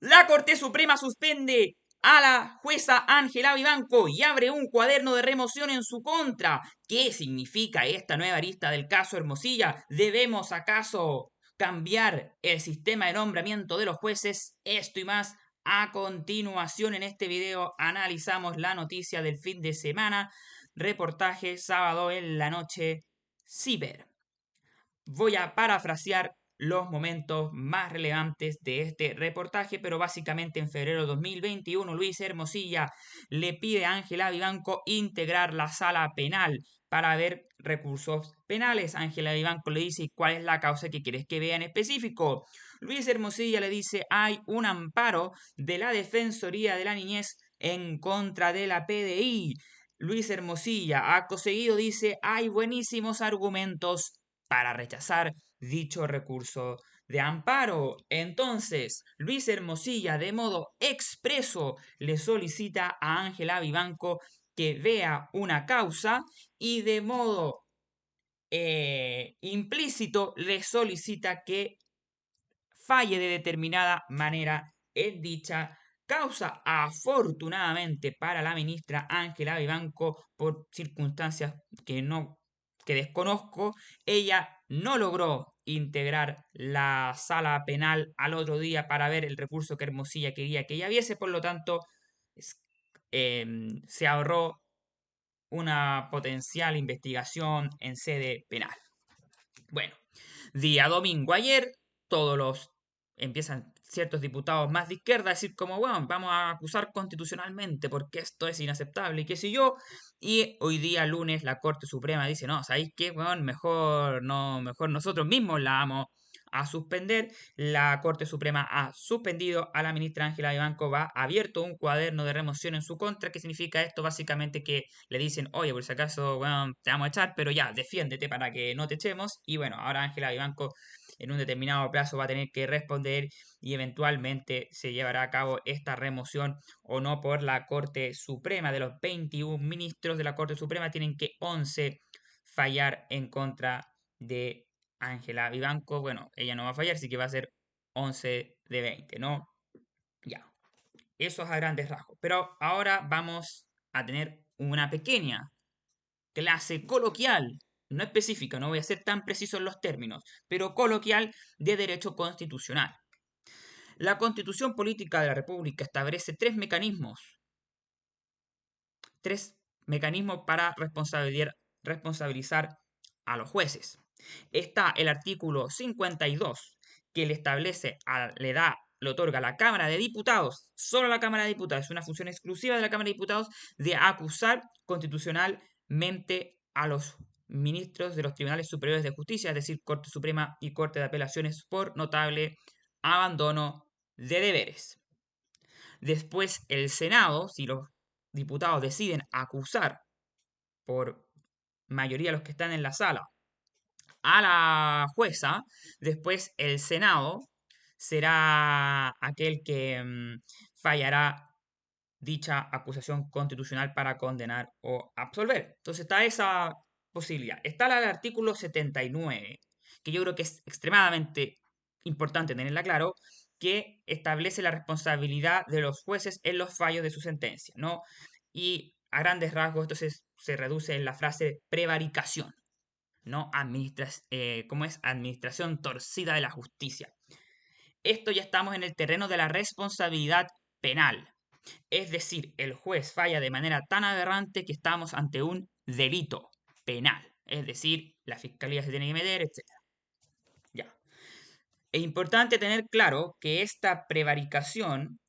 La Corte Suprema suspende a la jueza Ángela Vivanco y abre un cuaderno de remoción en su contra. ¿Qué significa esta nueva arista del caso Hermosilla? ¿Debemos acaso cambiar el sistema de nombramiento de los jueces? Esto y más a continuación en este video analizamos la noticia del fin de semana. Reportaje sábado en la noche, Ciber. Voy a parafrasear los momentos más relevantes de este reportaje, pero básicamente en febrero de 2021 Luis Hermosilla le pide a Ángela Vivanco integrar la sala penal para ver recursos penales. Ángela Vivanco le dice cuál es la causa que quieres que vea en específico. Luis Hermosilla le dice hay un amparo de la Defensoría de la Niñez en contra de la PDI. Luis Hermosilla, acto seguido, dice hay buenísimos argumentos para rechazar dicho recurso de amparo. Entonces, Luis Hermosilla de modo expreso le solicita a Ángela Vivanco que vea una causa y de modo implícito le solicita que falle de determinada manera en dicha causa. Afortunadamente para la ministra Ángela Vivanco, por circunstancias que desconozco, ella no logró integrar la sala penal al otro día para ver el recurso que Hermosilla quería que ella viese, por lo tanto se ahorró una potencial investigación en sede penal. Bueno, día domingo ayer, todos los empiezan ciertos diputados más de izquierda a decir como, bueno, vamos a acusar constitucionalmente porque esto es inaceptable y qué sé yo. Y hoy día lunes la Corte Suprema dice, no, ¿sabéis qué? Bueno, mejor no, mejor nosotros mismos la vamos a suspender. La Corte Suprema ha suspendido a la ministra Ángela Vivanco, va abierto un cuaderno de remoción en su contra. ¿Qué significa esto? Básicamente que le dicen, oye, por si acaso, bueno, te vamos a echar, pero ya, defiéndete para que no te echemos. Y bueno, ahora Ángela Vivanco en un determinado plazo va a tener que responder y eventualmente se llevará a cabo esta remoción o no por la Corte Suprema. De los 21 ministros de la Corte Suprema tienen que 11 fallar en contra de Ángela Vivanco. Bueno, ella no va a fallar, así que va a ser 11 de 20, ¿no? Ya, eso es a grandes rasgos. Pero ahora vamos a tener una pequeña clase coloquial, no específica, no voy a ser tan preciso en los términos, pero coloquial de derecho constitucional. La Constitución Política de la República establece tres mecanismos para responsabilizar a los jueces. Está el artículo 52 que le establece, le otorga a la Cámara de Diputados, solo a la Cámara de Diputados, es una función exclusiva de la Cámara de Diputados de acusar constitucionalmente a los ministros de los tribunales superiores de justicia, es decir, Corte Suprema y Corte de Apelaciones, por notable abandono de deberes. Después el Senado, si los diputados deciden acusar por mayoría de los que están en la sala a la jueza, después el Senado será aquel que fallará dicha acusación constitucional para condenar o absolver. Entonces está esa posibilidad. Está la del artículo 79, que yo creo que es extremadamente importante tenerla claro, que establece la responsabilidad de los jueces en los fallos de su sentencia, ¿no? Y a grandes rasgos, entonces se reduce en la frase prevaricación, ¿no? ¿Cómo es? Administración torcida de la justicia. Esto ya estamos en el terreno de la responsabilidad penal. Es decir, el juez falla de manera tan aberrante que estamos ante un delito penal. Es decir, la fiscalía se tiene que meter, etc. Ya. Es importante tener claro que esta prevaricación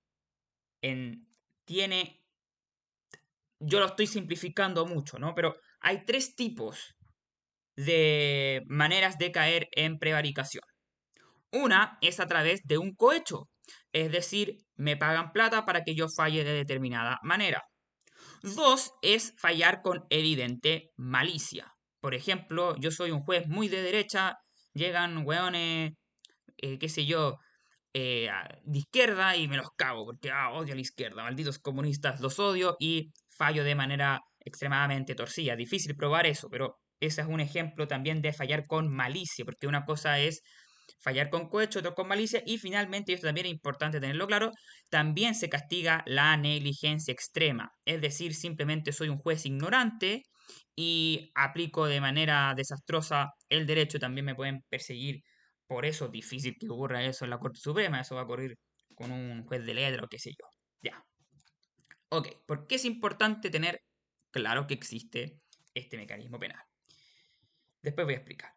tiene, yo lo estoy simplificando mucho, ¿no? Pero hay tres tipos de maneras de caer en prevaricación. Una es a través de un cohecho, es decir, me pagan plata para que yo falle de determinada manera. Dos es fallar con evidente malicia. Por ejemplo, yo soy un juez muy de derecha, llegan hueones, qué sé yo, de izquierda y me los cago porque odio a la izquierda, malditos comunistas, los odio y fallo de manera extremadamente torcida. Difícil probar eso, pero ese es un ejemplo también de fallar con malicia, porque una cosa es fallar con cohecho, otros con malicia, y finalmente, y esto también es importante tenerlo claro, también se castiga la negligencia extrema, es decir, simplemente soy un juez ignorante y aplico de manera desastrosa el derecho, también me pueden perseguir por eso. Difícil que ocurra eso en la Corte Suprema, eso va a ocurrir con un juez de letra o qué sé yo. Ya. Ok, ¿por qué es importante tener claro que existe este mecanismo penal? Después voy a explicar.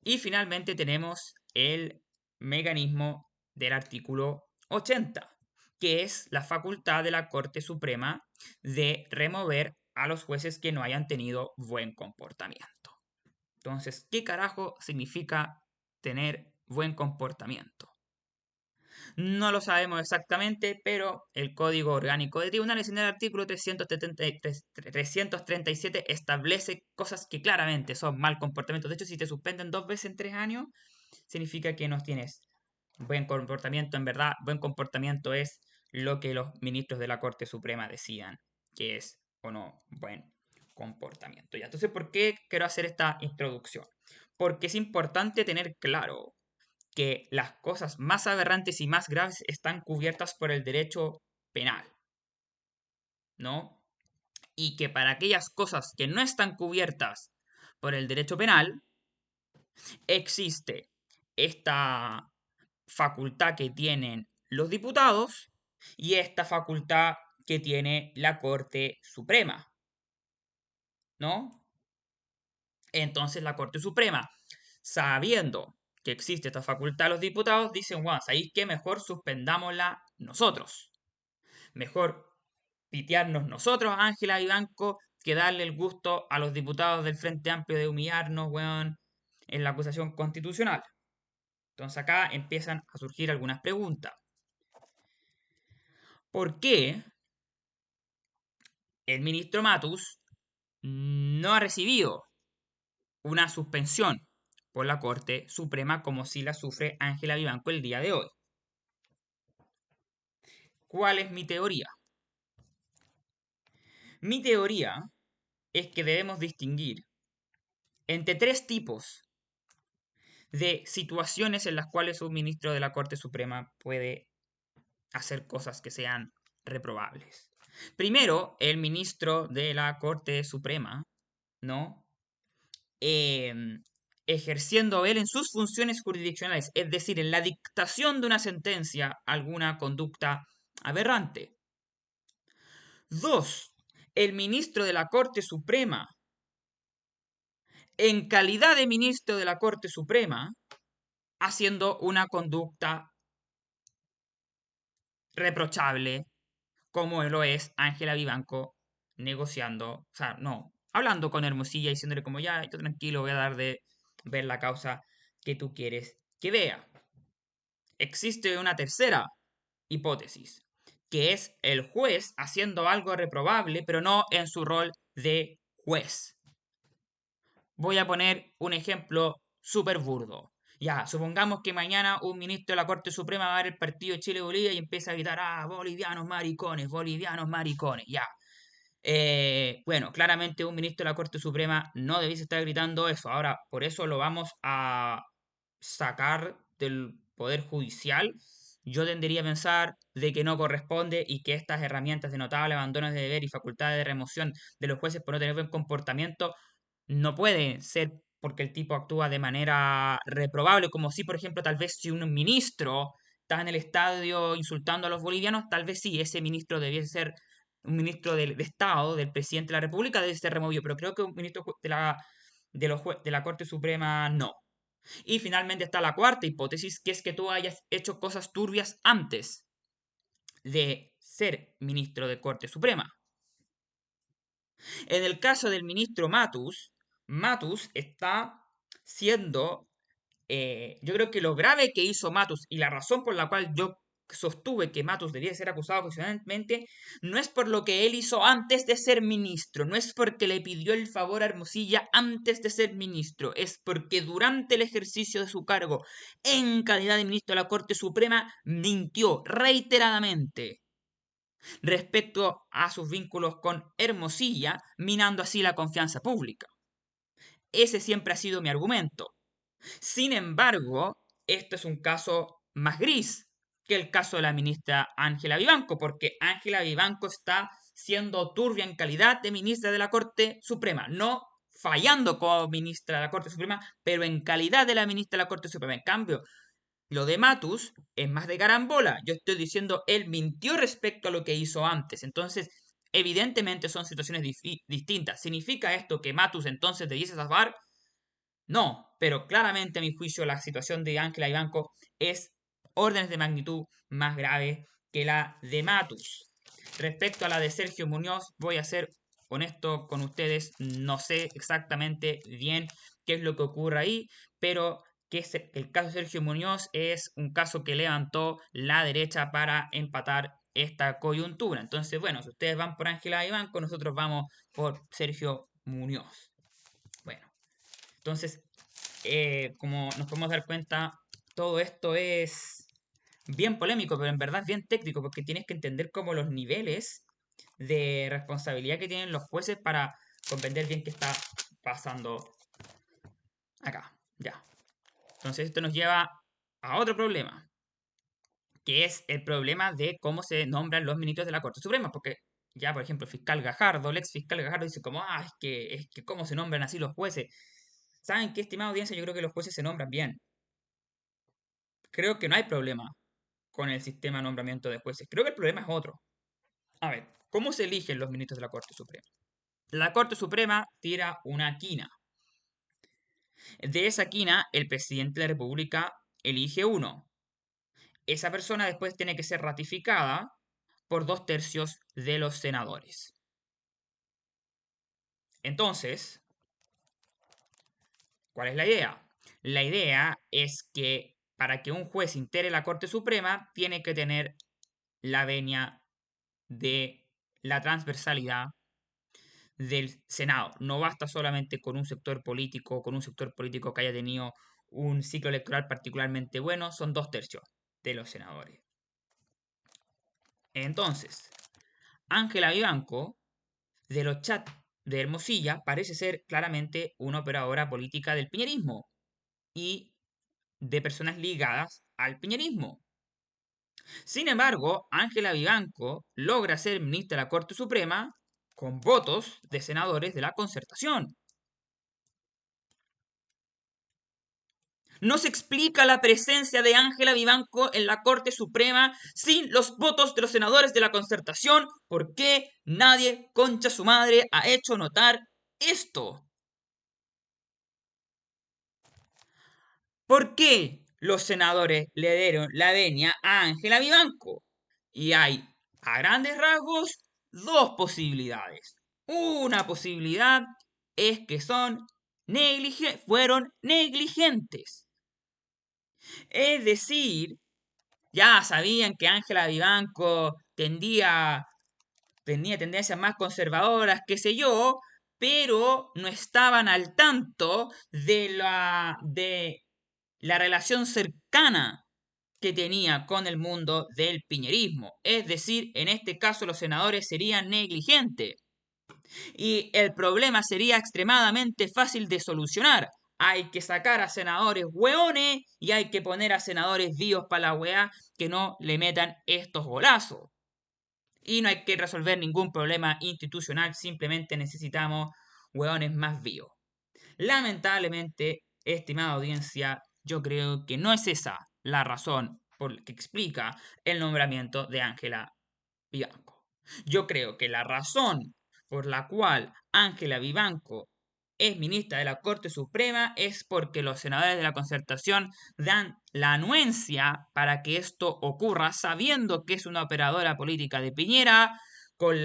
Y finalmente tenemos el mecanismo del artículo 80, que es la facultad de la Corte Suprema de remover a los jueces que no hayan tenido buen comportamiento. Entonces, ¿qué carajo significa tener buen comportamiento? No lo sabemos exactamente, pero el Código Orgánico de Tribunales en el artículo 337 establece cosas que claramente son mal comportamiento. De hecho, si te suspenden 2 veces en 3 años, significa que no tienes buen comportamiento. En verdad, buen comportamiento es lo que los ministros de la Corte Suprema decidan que es o no buen comportamiento. Ya, entonces, ¿por qué quiero hacer esta introducción? Porque es importante tener claro que las cosas más aberrantes y más graves están cubiertas por el derecho penal, ¿no? Y que para aquellas cosas que no están cubiertas por el derecho penal, existe esta facultad que tienen los diputados y esta facultad que tiene la Corte Suprema, ¿no? Entonces la Corte Suprema, sabiendo que existe esta facultad de los diputados, dicen, bueno, ¿sabéis qué? Mejor suspendámosla nosotros. Mejor pitearnos nosotros, Ángela y Banco, que darle el gusto a los diputados del Frente Amplio de humillarnos, weón, en la acusación constitucional. Entonces acá empiezan a surgir algunas preguntas. ¿Por qué el ministro Matus no ha recibido una suspensión por la Corte Suprema como si la sufre Ángela Vivanco el día de hoy? ¿Cuál es mi teoría? Mi teoría es que debemos distinguir entre 3 tipos de situaciones en las cuales un ministro de la Corte Suprema puede hacer cosas que sean reprobables. Primero, el ministro de la Corte Suprema, ¿no? Ejerciendo él en sus funciones jurisdiccionales, es decir, en la dictación de una sentencia, alguna conducta aberrante. 2. El ministro de la Corte Suprema, en calidad de ministro de la Corte Suprema, haciendo una conducta reprochable, como lo es Ángela Vivanco negociando, o sea, no, hablando con Hermosilla, diciéndole como ya, yo tranquilo, voy a dar de ver la causa que tú quieres que vea. Existe una tercera hipótesis, que es el juez haciendo algo reprobable, pero no en su rol de juez. Voy a poner un ejemplo súper burdo. Ya, supongamos que mañana un ministro de la Corte Suprema va a ver el partido Chile-Bolivia y empieza a gritar, ah, bolivianos maricones, ya. Bueno, claramente un ministro de la Corte Suprema no debiese estar gritando eso. Ahora, por eso lo vamos a sacar del Poder Judicial. Yo tendería a pensar de que no corresponde y que estas herramientas de notable abandono de deber y facultades de remoción de los jueces por no tener buen comportamiento no puede ser porque el tipo actúa de manera reprobable, como si, por ejemplo, tal vez si un ministro está en el estadio insultando a los bolivianos, tal vez sí, ese ministro debiese ser un ministro de Estado, del presidente de la República, debe ser removido, pero creo que un ministro de la Corte Suprema no. Y finalmente está la cuarta hipótesis, que es que tú hayas hecho cosas turbias antes de ser ministro de Corte Suprema. En el caso del ministro Matus, Matus está siendo, yo creo que lo grave que hizo Matus y la razón por la cual yo sostuve que Matus debía ser acusado constitucionalmente, no es por lo que él hizo antes de ser ministro, no es porque le pidió el favor a Hermosilla antes de ser ministro, es porque durante el ejercicio de su cargo en calidad de ministro de la Corte Suprema mintió reiteradamente respecto a sus vínculos con Hermosilla, minando así la confianza pública. Ese siempre ha sido mi argumento. Sin embargo, esto es un caso más gris que el caso de la ministra Ángela Vivanco, porque Ángela Vivanco está siendo turbia en calidad de ministra de la Corte Suprema, no fallando como ministra de la Corte Suprema, pero en calidad de la ministra de la Corte Suprema. En cambio, lo de Matus es más de carambola. Yo estoy diciendo, él mintió respecto a lo que hizo antes. Entonces, evidentemente son situaciones distintas. ¿Significa esto que Matus entonces debiese zafar? No, pero claramente a mi juicio la situación de Ángela Ivanko es órdenes de magnitud más grave que la de Matus. Respecto a la de Sergio Muñoz, voy a ser honesto con ustedes, no sé exactamente bien qué es lo que ocurre ahí, pero que el caso de Sergio Muñoz es un caso que levantó la derecha para empatar esta coyuntura. Entonces, bueno, si ustedes van por Ángela Ivanko, nosotros vamos por Sergio Muñoz. Bueno, entonces, como nos podemos dar cuenta, todo esto es bien polémico, pero en verdad es bien técnico, porque tienes que entender como los niveles de responsabilidad que tienen los jueces para comprender bien qué está pasando acá. Ya. Entonces esto nos lleva a otro problema, que es el problema de cómo se nombran los ministros de la Corte Suprema, porque ya, por ejemplo, el fiscal Gajardo, el ex fiscal Gajardo dice como, es que cómo se nombran así los jueces. ¿Saben qué, estimada audiencia? Yo creo que los jueces se nombran bien. Creo que no hay problema con el sistema de nombramiento de jueces. Creo que el problema es otro. A ver, ¿cómo se eligen los ministros de la Corte Suprema? La Corte Suprema tira una quina. De esa quina, el presidente de la República elige uno. Esa persona después tiene que ser ratificada por 2/3 de los senadores. Entonces, ¿cuál es la idea? La idea es que para que un juez integre la Corte Suprema, tiene que tener la venia de la transversalidad del Senado. No basta solamente con un sector político, que haya tenido un ciclo electoral particularmente bueno, son 2/3 de los senadores. Entonces, Ángela Vivanco, de los chats de Hermosilla, parece ser claramente una operadora política del piñerismo y de personas ligadas al piñerismo. Sin embargo, Ángela Vivanco logra ser ministra de la Corte Suprema con votos de senadores de la Concertación. No se explica la presencia de Ángela Vivanco en la Corte Suprema sin los votos de los senadores de la Concertación. ¿Por qué nadie, concha su madre, ha hecho notar esto? ¿Por qué los senadores le dieron la venia a Ángela Vivanco? Y hay, a grandes rasgos, dos posibilidades. Una posibilidad es que fueron negligentes. Es decir, ya sabían que Ángela Vivanco tenía tendencias más conservadoras, qué sé yo, pero no estaban al tanto de la relación cercana que tenía con el mundo del piñerismo. Es decir, en este caso los senadores serían negligentes y el problema sería extremadamente fácil de solucionar. Hay que sacar a senadores hueones y hay que poner a senadores vivos para la weá que no le metan estos golazos. Y no hay que resolver ningún problema institucional, simplemente necesitamos hueones más vivos. Lamentablemente, estimada audiencia, yo creo que no es esa la razón por que explica el nombramiento de Ángela Vivanco. Yo creo que la razón por la cual Ángela Vivanco es ministra de la Corte Suprema es porque los senadores de la Concertación dan la anuencia para que esto ocurra, sabiendo que es una operadora política de Piñera, con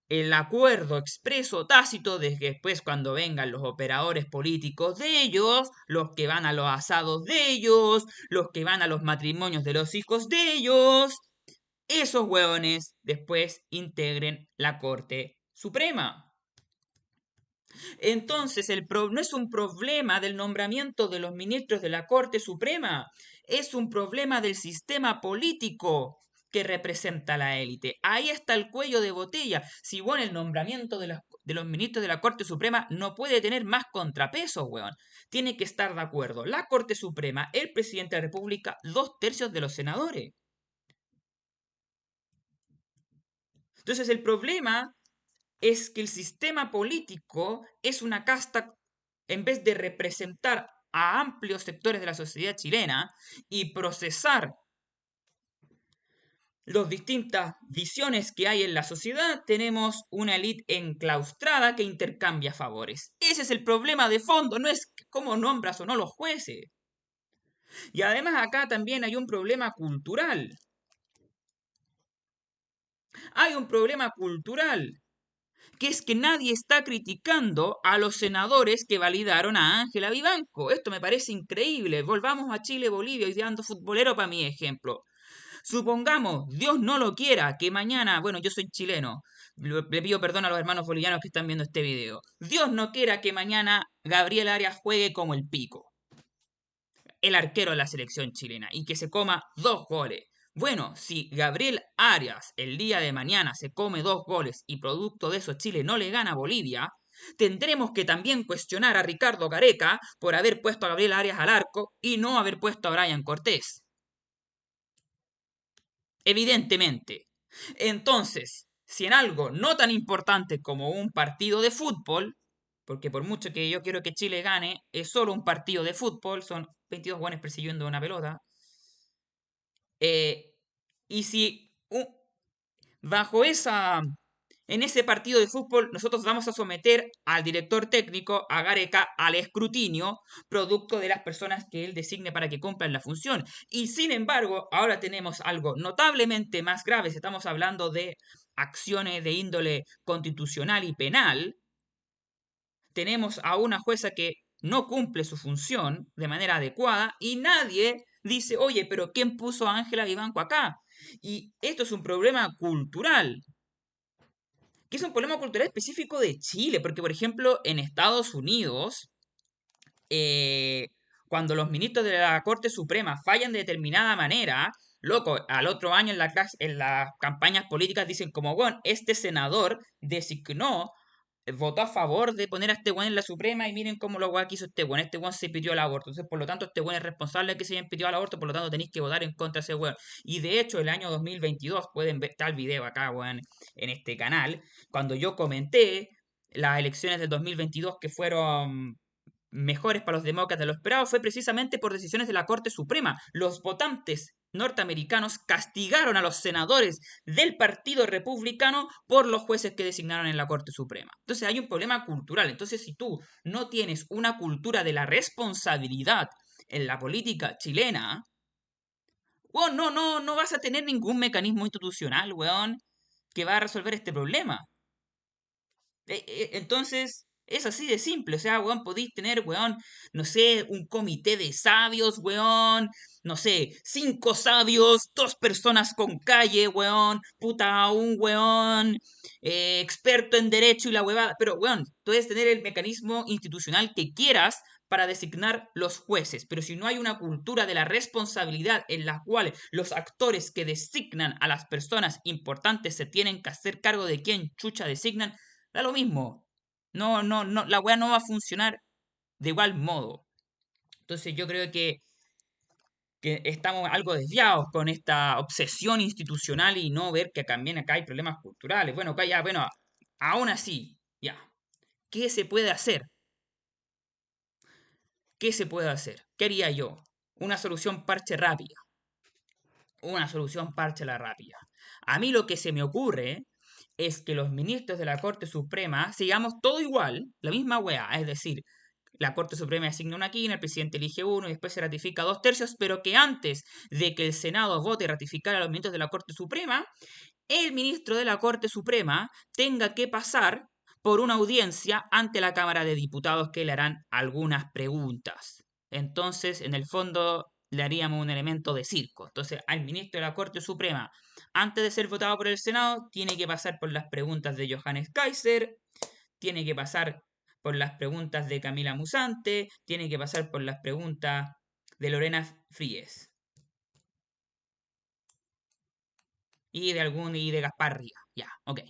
el acuerdo expreso tácito de que después cuando vengan los operadores políticos de ellos, los que van a los asados de ellos, los que van a los matrimonios de los hijos de ellos, esos hueones después integren la Corte Suprema. Entonces, no es un problema del nombramiento de los ministros de la Corte Suprema, es un problema del sistema político que representa la élite. Ahí está el cuello de botella. Si bueno, el nombramiento de de los ministros de la Corte Suprema no puede tener más contrapesos, weón. Tiene que estar de acuerdo la Corte Suprema, el presidente de la República, 2/3 de los senadores. Entonces el problema es que el sistema político es una casta, en vez de representar a amplios sectores de la sociedad chilena y procesar las distintas visiones que hay en la sociedad, tenemos una élite enclaustrada que intercambia favores. Ese es el problema de fondo, no es cómo nombras o no los jueces. Y además acá también hay un problema cultural. Hay un problema cultural, que es que nadie está criticando a los senadores que validaron a Ángela Vivanco. Esto me parece increíble. Volvamos a Chile, Bolivia, y ando futbolero para mi ejemplo. Supongamos, Dios no lo quiera, que mañana, bueno, yo soy chileno, le pido perdón a los hermanos bolivianos que están viendo este video. Dios no quiera que mañana Gabriel Arias juegue como el pico, el arquero de la selección chilena, y que se coma 2 goles. Bueno, si Gabriel Arias el día de mañana se come 2 goles y producto de eso Chile no le gana a Bolivia, tendremos que también cuestionar a Ricardo Gareca por haber puesto a Gabriel Arias al arco y no haber puesto a Brian Cortés. Evidentemente. Entonces, si en algo no tan importante como un partido de fútbol, porque por mucho que yo quiero que Chile gane, es solo un partido de fútbol, son 22 guanes persiguiendo una pelota, eh, y si bajo en ese partido de fútbol nosotros vamos a someter al director técnico, a Gareca, al escrutinio, producto de las personas que él designe para que cumplan la función. Y sin embargo, ahora tenemos algo notablemente más grave, si estamos hablando de acciones de índole constitucional y penal, tenemos a una jueza que no cumple su función de manera adecuada y nadie dice, oye, pero ¿quién puso a Ángela Vivanco acá? Y esto es un problema cultural, que es un problema cultural específico de Chile, porque por ejemplo en Estados Unidos, eh, cuando los ministros de la Corte Suprema fallan de determinada manera, loco, al otro año en las campañas políticas dicen como, bueno, este senador designó, votó a favor de poner a este weón en la Suprema y miren cómo lo weón que hizo este weón se pidió el aborto. Entonces, por lo tanto, este weón es responsable de que se hayan pedido el aborto, por lo tanto, tenéis que votar en contra de ese weón. Y de hecho, el año 2022, pueden ver, está el video acá, weón, en este canal, cuando yo comenté las elecciones del 2022 que fueron mejores para los demócratas de lo esperado, fue precisamente por decisiones de la Corte Suprema. Los votantes norteamericanos castigaron a los senadores del Partido Republicano por los jueces que designaron en la Corte Suprema. Entonces hay un problema cultural. Entonces si tú no tienes una cultura de la responsabilidad en la política chilena, weón, no vas a tener ningún mecanismo institucional, weón, que va a resolver este problema. Entonces, es así de simple. O sea, weón, podéis tener, weón, no sé, un comité de sabios, weón. No sé, 5 sabios, 2 personas con calle, weón. Puta, un weón experto en derecho y la huevada. Pero, weón, puedes tener el mecanismo institucional que quieras para designar los jueces. Pero si no hay una cultura de la responsabilidad en la cual los actores que designan a las personas importantes se tienen que hacer cargo de quién chucha designan, da lo mismo. No, la weá no va a funcionar de igual modo. Entonces yo creo que estamos algo desviados con esta obsesión institucional y no ver que también acá hay problemas culturales. Bueno, acá ya, bueno, aún así, ya. ¿Qué se puede hacer? ¿Qué se puede hacer? ¿Qué haría yo? Una solución parche rápida. Una solución parche la rápida. A mí lo que se me ocurre es que los ministros de la Corte Suprema sigamos todo igual, la misma weá, es decir, la Corte Suprema asigna una quina, el presidente elige uno y después se ratifica 2/3, pero que antes de que el Senado vote y ratificar a los ministros de la Corte Suprema, el ministro de la Corte Suprema tenga que pasar por una audiencia ante la Cámara de Diputados que le harán algunas preguntas. Entonces, en el fondo, le haríamos un elemento de circo. Entonces, al ministro de la Corte Suprema, antes de ser votado por el Senado, tiene que pasar por las preguntas de Johannes Kaiser, tiene que pasar por las preguntas de Camila Musante, tiene que pasar por las preguntas de Lorena Fríes y de Gaspar Riga. Ya, ok.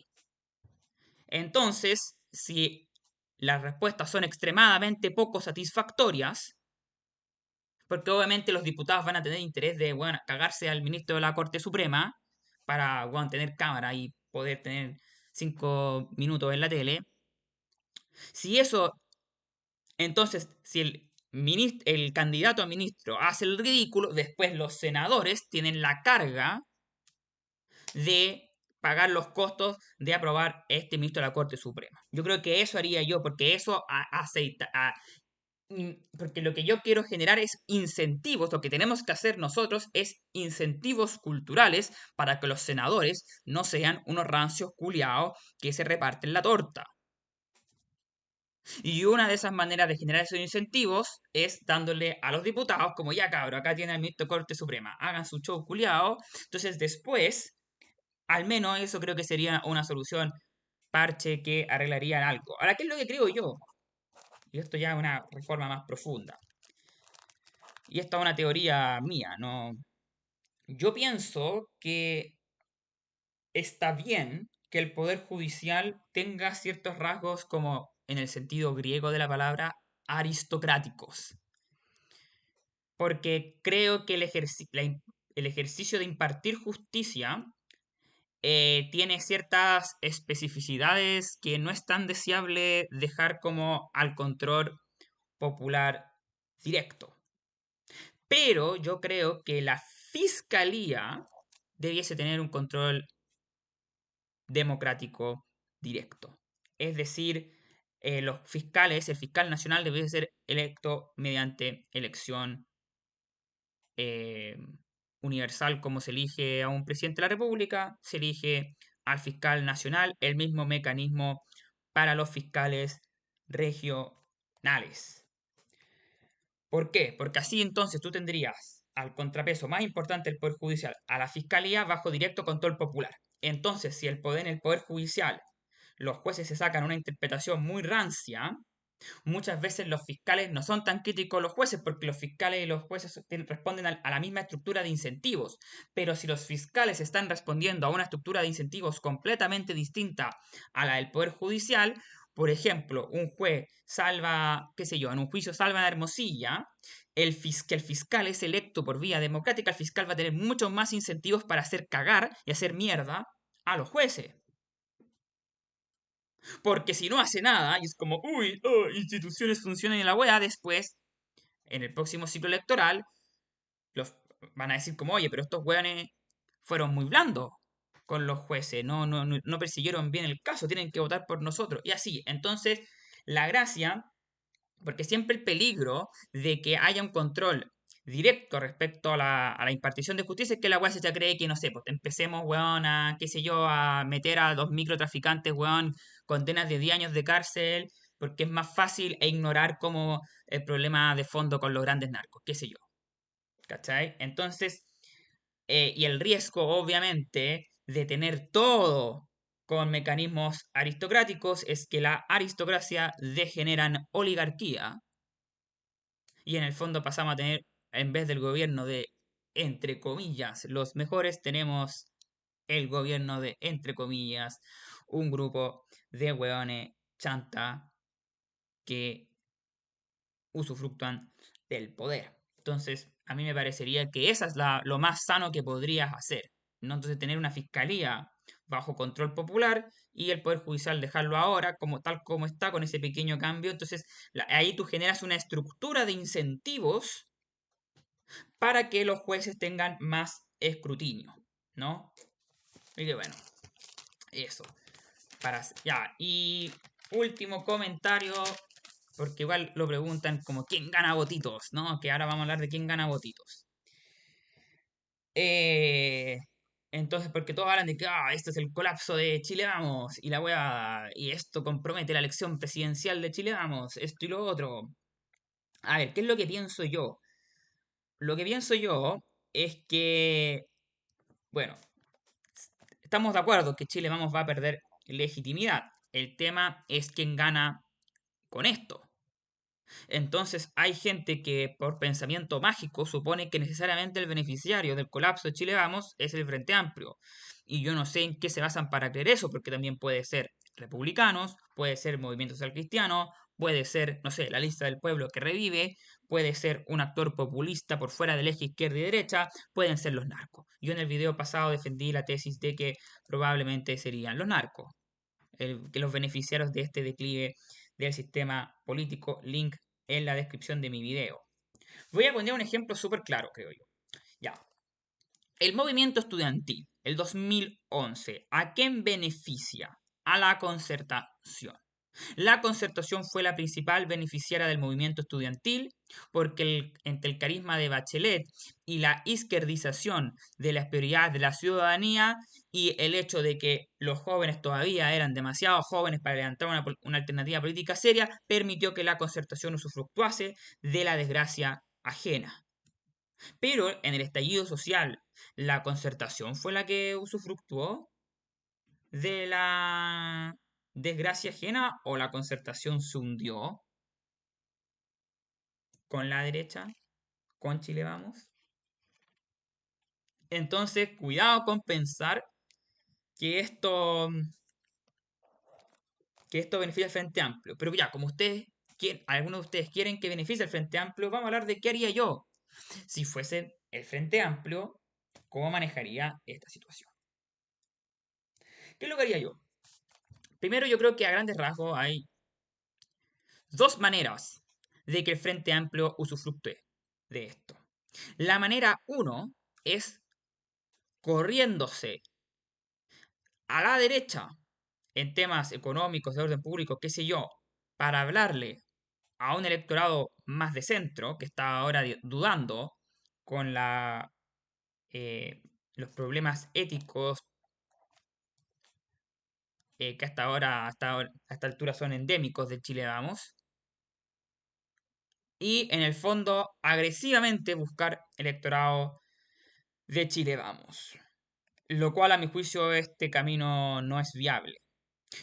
Entonces, si las respuestas son extremadamente poco satisfactorias, porque obviamente los diputados van a tener interés de, bueno, cagarse al ministro de la Corte Suprema para, bueno, tener cámara y poder tener 5 minutos en la tele. Si eso, entonces, si el candidato a ministro hace el ridículo, después los senadores tienen la carga de pagar los costos de aprobar este ministro de la Corte Suprema. Yo creo que eso haría yo, porque eso aceita, porque lo que yo quiero generar es incentivos, lo que tenemos que hacer nosotros es incentivos culturales para que los senadores no sean unos rancios culiados que se reparten la torta. Y una de esas maneras de generar esos incentivos es dándole a los diputados, como ya cabro, acá tiene el ministro de Corte Suprema, hagan su show culiado. Entonces después, al menos eso creo que sería una solución parche que arreglaría algo. Ahora, ¿qué es lo que creo yo? Y esto ya es una reforma más profunda. Y esta es una teoría mía, ¿no? Yo pienso que está bien que el Poder Judicial tenga ciertos rasgos como, en el sentido griego de la palabra, aristocráticos. Porque creo que el ejercicio de impartir justicia tiene ciertas especificidades que no es tan deseable dejar como al control popular directo. Pero yo creo que la fiscalía debiese tener un control democrático directo. Es decir, los fiscales, el fiscal nacional debe ser electo mediante elección eh, universal, como se elige a un presidente de la República, se elige al fiscal nacional, el mismo mecanismo para los fiscales regionales. ¿Por qué? Porque así entonces tú tendrías al contrapeso más importante del Poder Judicial, a la Fiscalía bajo directo control popular. Entonces, si en el Poder Judicial los jueces se sacan una interpretación muy rancia, muchas veces los fiscales no son tan críticos los jueces porque los fiscales y los jueces responden a la misma estructura de incentivos. Pero si los fiscales están respondiendo a una estructura de incentivos completamente distinta a la del Poder Judicial, por ejemplo, un juez salva, qué sé yo, en un juicio salva a Hermosilla, que el fiscal es electo por vía democrática, el fiscal va a tener muchos más incentivos para hacer cagar y hacer mierda a los jueces. Porque si no hace nada, y es como, uy, oh, instituciones funcionan en la wea, después, en el próximo ciclo electoral, los van a decir como, oye, pero estos weones fueron muy blandos con los jueces, no persiguieron bien el caso, tienen que votar por nosotros. Y así, entonces, la gracia, porque siempre el peligro de que haya un control directo respecto a la impartición de justicia es que la weá se ya cree que, no sé, pues empecemos, weón, a, qué sé yo, a meter a 2 microtraficantes, weón, condenas de 10 años de cárcel, porque es más fácil e ignorar como el problema de fondo con los grandes narcos, qué sé yo, ¿cachai? Entonces, y el riesgo, obviamente, de tener todo con mecanismos aristocráticos es que la aristocracia degenera en oligarquía y en el fondo pasamos a tener, en vez del gobierno de, entre comillas, los mejores, tenemos el gobierno de, entre comillas, un grupo de hueones chanta que usufructúan del poder. Entonces, a mí me parecería que esa es lo más sano que podrías hacer. ¿No? Entonces, tener una fiscalía bajo control popular y el Poder Judicial dejarlo ahora como tal como está con ese pequeño cambio. Entonces, ahí tú generas una estructura de incentivos para que los jueces tengan más escrutinio, ¿no? Y que bueno, eso. Ya, y último comentario, porque igual lo preguntan como quién gana votitos, ¿no? Que ahora vamos a hablar de quién gana votitos. Eh, entonces, porque todos hablan de que esto es el colapso de Chile Vamos, y la weá, y esto compromete la elección presidencial de Chile Vamos, esto y lo otro. A ver, ¿qué es lo que pienso yo? Lo que pienso yo es que, bueno, estamos de acuerdo que Chile Vamos va a perder legitimidad. El tema es quién gana con esto. Entonces hay gente que por pensamiento mágico supone que necesariamente el beneficiario del colapso de Chile Vamos es el Frente Amplio. Y yo no sé en qué se basan para creer eso, porque también puede ser republicanos, puede ser Movimiento Social Cristiano, puede ser, no sé, la Lista del Pueblo que revive, puede ser un actor populista por fuera del eje izquierda y derecha, pueden ser los narcos. Yo en el video pasado defendí la tesis de que probablemente serían los narcos, que los beneficiarios de este declive del sistema político, link en la descripción de mi video. Voy a poner un ejemplo súper claro, creo yo. Ya. El movimiento estudiantil, el 2011, ¿a quién beneficia? A la Concertación. La Concertación fue la principal beneficiaria del movimiento estudiantil porque entre el carisma de Bachelet y la izquierdización de las prioridades de la ciudadanía y el hecho de que los jóvenes todavía eran demasiado jóvenes para levantar una alternativa política seria, permitió que la Concertación usufructuase de la desgracia ajena. Pero en el estallido social, ¿la Concertación fue la que usufructuó de la desgracia ajena o la Concertación se hundió con la derecha, con Chile Vamos? Entonces, cuidado con pensar que esto, que esto beneficia al Frente Amplio. Pero ya, como ustedes quieren, algunos de ustedes quieren que beneficie al Frente Amplio, vamos a hablar de qué haría yo si fuese el Frente Amplio, cómo manejaría esta situación. ¿Qué es lo que haría yo? Primero, yo creo que a grandes rasgos hay dos maneras de que el Frente Amplio usufructúe de esto. La manera uno es corriéndose a la derecha en temas económicos, de orden público, qué sé yo, para hablarle a un electorado más de centro que está ahora dudando con los problemas éticos que hasta esta altura son endémicos de Chile Vamos. Y en el fondo, agresivamente buscar electorado de Chile Vamos. Lo cual, a mi juicio, este camino no es viable.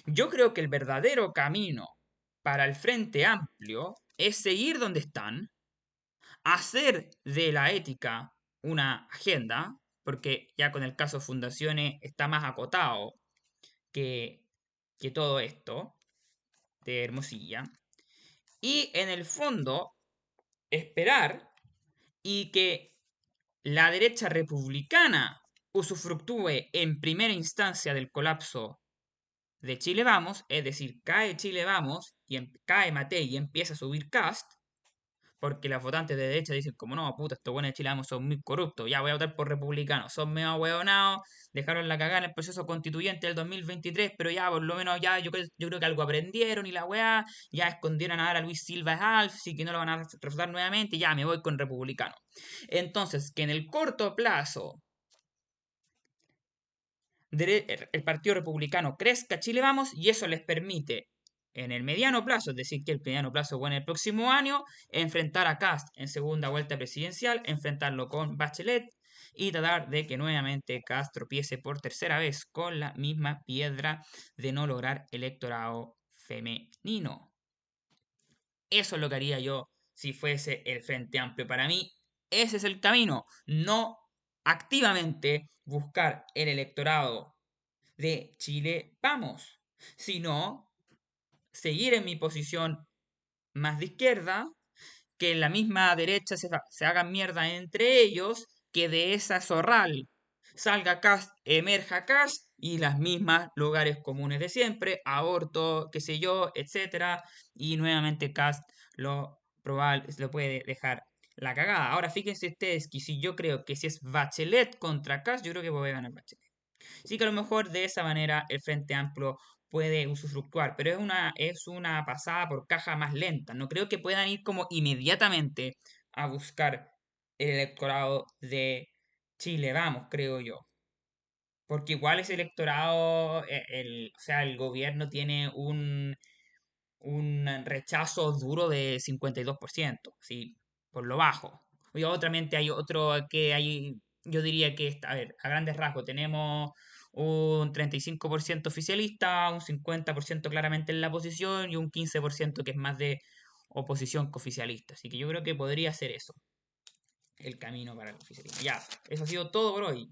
Yo creo que el verdadero camino para el Frente Amplio es seguir donde están, hacer de la ética una agenda, porque ya con el caso Fundaciones está más acotado que, que todo esto de Hermosilla, y en el fondo esperar y que la derecha republicana usufructúe en primera instancia del colapso de Chile Vamos, es decir, cae Chile Vamos y cae Matei y empieza a subir Cast, porque las votantes de derecha dicen como no, puta, estos buenos de Chile Vamos son muy corruptos, ya voy a votar por republicanos, son medio hueonados, dejaron la cagada en el proceso constituyente del 2023, pero ya por lo menos ya yo creo que algo aprendieron y la weá, ya escondieron ahora a Luis Silva es Alf, así que no lo van a refutar nuevamente, ya me voy con republicanos. Entonces, que en el corto plazo el Partido Republicano crezca Chile Vamos y eso les permite en el mediano plazo, es decir, que el mediano plazo fue en el próximo año, enfrentar a Cast en segunda vuelta presidencial, enfrentarlo con Bachelet y tratar de que nuevamente Cast tropiece por tercera vez con la misma piedra de no lograr electorado femenino. Eso es lo que haría yo si fuese el Frente Amplio. Para mí, ese es el camino. No activamente buscar el electorado de Chile Vamos, sino seguir en mi posición más de izquierda, que en la misma derecha se hagan mierda entre ellos, que de esa zorral salga Cast, emerja Cast y las mismas lugares comunes de siempre, aborto, qué sé yo, etcétera, y nuevamente Cast lo probable lo puede dejar la cagada. Ahora fíjense ustedes que si yo creo que si es Bachelet contra Cast, yo creo que puede ganar Bachelet. Sí que a lo mejor de esa manera el Frente Amplio puede usufructuar, pero es una pasada por caja más lenta. No creo que puedan ir como inmediatamente a buscar el electorado de Chile, vamos, creo yo. Porque igual ese electorado, o sea, el gobierno tiene un rechazo duro de 52%, ¿sí? Por lo bajo. Y obviamente hay otro que hay, yo diría que, a ver, a grandes rasgos, tenemos un 35% oficialista, un 50% claramente en la oposición y un 15% que es más de oposición que oficialista. Así que yo creo que podría ser eso, el camino para el oficialismo. Ya, eso ha sido todo por hoy.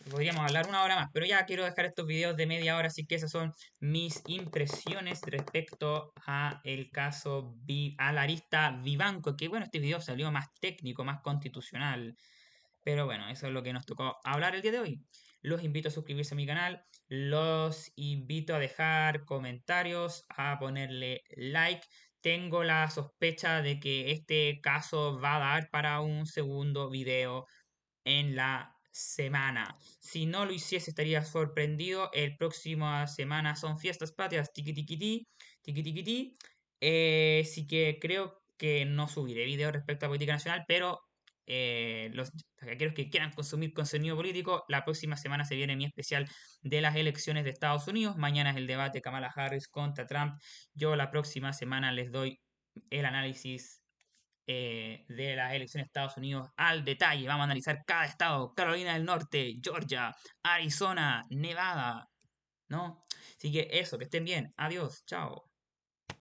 podríamos hablar una hora más, pero ya quiero dejar estos videos de media hora, así que esas son mis impresiones respecto a el caso, a la arista Vivanco, que bueno, este video salió más técnico, más constitucional, pero bueno, eso es lo que nos tocó hablar el día de hoy. Los invito a suscribirse a mi canal, los invito a dejar comentarios, a ponerle like. Tengo la sospecha de que este caso va a dar para un segundo video en la semana. Si no lo hiciese, estaría sorprendido. El próxima semana son fiestas patrias, tiki tiki ti, tiki tiki ti. Así que creo que no subiré video respecto a política nacional, pero los aquellos que quieran consumir contenido político, la próxima semana se viene mi especial de las elecciones de Estados Unidos. Mañana es el debate Kamala Harris contra Trump. Yo la próxima semana les doy el análisis de las elecciones de Estados Unidos al detalle. Vamos a analizar cada estado: Carolina del Norte, Georgia, Arizona, Nevada, ¿no? Así que eso, que estén bien. Adiós, chao.